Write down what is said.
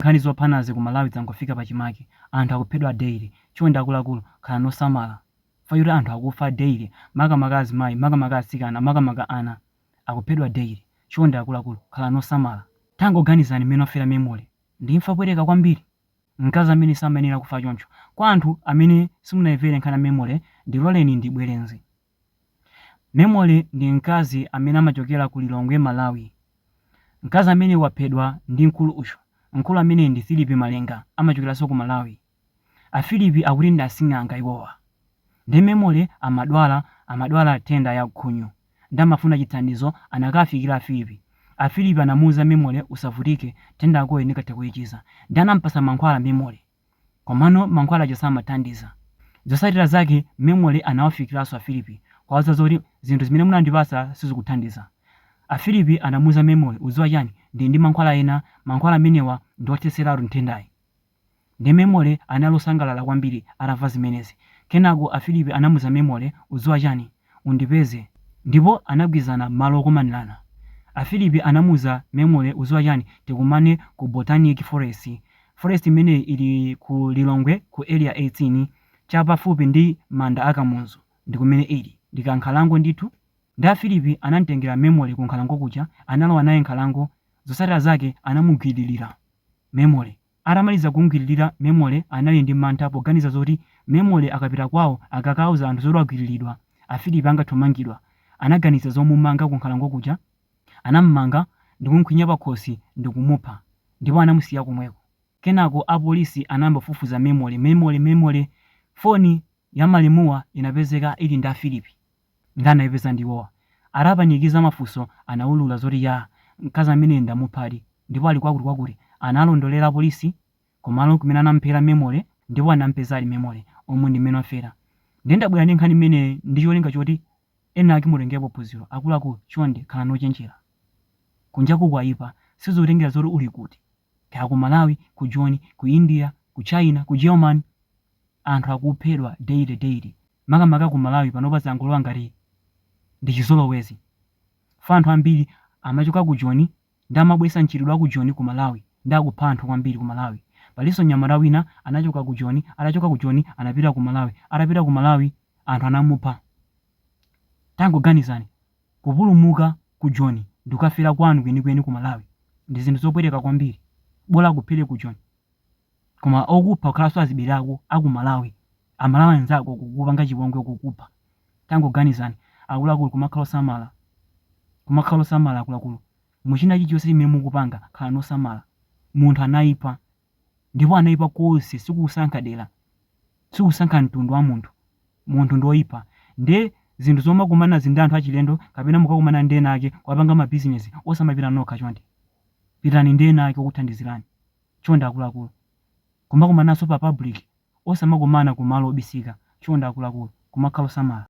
nkhani zophanazi ku Malawi zangofika pachimake, anthu akuphedwa daily, chonde akuluakulu khala nosamala fayoti anthu akufa daily, makamaka azimayi, makamaka atsikana, makamaka ana akuphedwa daily, chonde akuluakulu khala nosamala. Tangoganizani mmene wafera Memory, ndi imfa yoopweteka kwambiri. Mkazi amene samayenera kufa choncho. Kwa anthu amene simunayimvere nkhani ya Memory, ndiloleni ndibwerenze. Memory ndi mkazi amene amachokera ku Lilongwe, Malawi. Mkazi amene waphedwa ndi mkulu ucho. Mkulu amene ndi Philip Malenga, amachokeranso ku Malawi. A Philip akuti ndi asing'anga iwowa. Ndi Memory amadwala tenda ya khunyu. Ndi amafuna chithandizo, anakafikira a Philip. A Philip anamuwuza Memory usavutike, tenda yako ndikathe kuyichiza. Ndi anampasa mankhwala Memory. Komano mankhwala aja samathandiza. Zotsatira zake Memory anawafikiranso a Philip. Kwawuza zoti zinthu zimene munandipasa sizikuthandiza. A Philip anamuwuza Memory uziwa chani, ndi mankhwala ena, mankhwala amenewa ndi othetseratu nthendayi. Ndi Memory analosangalala kwambiri atamva zimenezi. Kenako a Philip anamuwuza Memory uziwa chani, undipeze. Ndipo anagwirizana malo okomanirana. A Philip anamuwuza Memory uziwa chani, tikumane ku Botanic Forest. Forest imene ili ku Lilongwe ku area 18 chapafupi ndi manda akamuzu. Ndi kumene ili ndikankhalango ndithu. Ndi a Philip anamtengera Memory ku nkhalango kuja, analowa naye nkhalango. Zotsatira zake anamugwiririra Memory. Atamaliza kumugwiririra Memory anali ndi mantha poganiza zoti Memory akapita kwawo akakauza anthu zoti agwiriridwa, a Philip angathamangidwa. Anaganiza zomumanga ku nkhalango kuja, anammanga ndi kumkhwinya pakhosi ndi kumupha, ndipo anamusiya komweko. Kenako apolisi anambofufuza Memory, foni ya malemuwa inapezeka ili ndi a Philip. Ndanayipeza ndiwowa. Atapanikiza mafunso anawulula zoti ya mkazi amene ndamuphadi, ndipo ali kwakuti analondolera apolisi komalo kumene anamphera Memory, ndipo anampeza ali Memory omwe ndi mmene wafera. Ndi ndabwera ndi nkhani imene ndi cholinga choti ena ake mutengepo phunziro. Akuluakulu chonde khala nochenjera. Kunjaku kwaipa sizotengera zoti uli kuti. Kaya ku Malawi, ku Joni, ku India, ku China, ku Germany, anthu akuphedwa daily. Makamaka ku Malawi panopa zangolowa ngati ndi chizolowezi. Fa anthu ambiri amachoka ku Joni ndi amabwesa mchitidwe wa ku Joni ku Malawi ndi akupha anthu kwambiri ku Malawi. Palinso mnyamata wina anachoka ku Joni, atachoka ku Joni anapita ku Malawi, atapita ku Malawi anthu anamupha. Tangoganizani kupulumuka ku Joni ndi kukafera kwanu kwenikweni ku Malawi ndi zinthu zopweteka kwambiri. Bola kuphire ku Joni. Koma okupha kukhalanso azibiri ako aku Malawi. Amalawi anzako kukupanga chipongwe kukupha. Tangoganizani akuluakulu kumakhala osamala. Kumakhala osamala akuluakulu. Muchina chilichonse chimene mukupanga khala nosamala. Munthu anayipha. Ndipo anayipha konse sikusankha dera. Sikusankha mtundu wa munthu. Munthu ndi oyipa. Ndi zinthu zomakumana ndi anthu achilendo kapena mukakumana ndi ena ake kwapanga mabizinesi osamapita nokha chonde. Pitani ndi ena ake okuthandizirani. Chonde akuluakulu. Kumakumananso pa public osamakumana ku malo obisika. Chonde akuluakulu kumakhala osamala.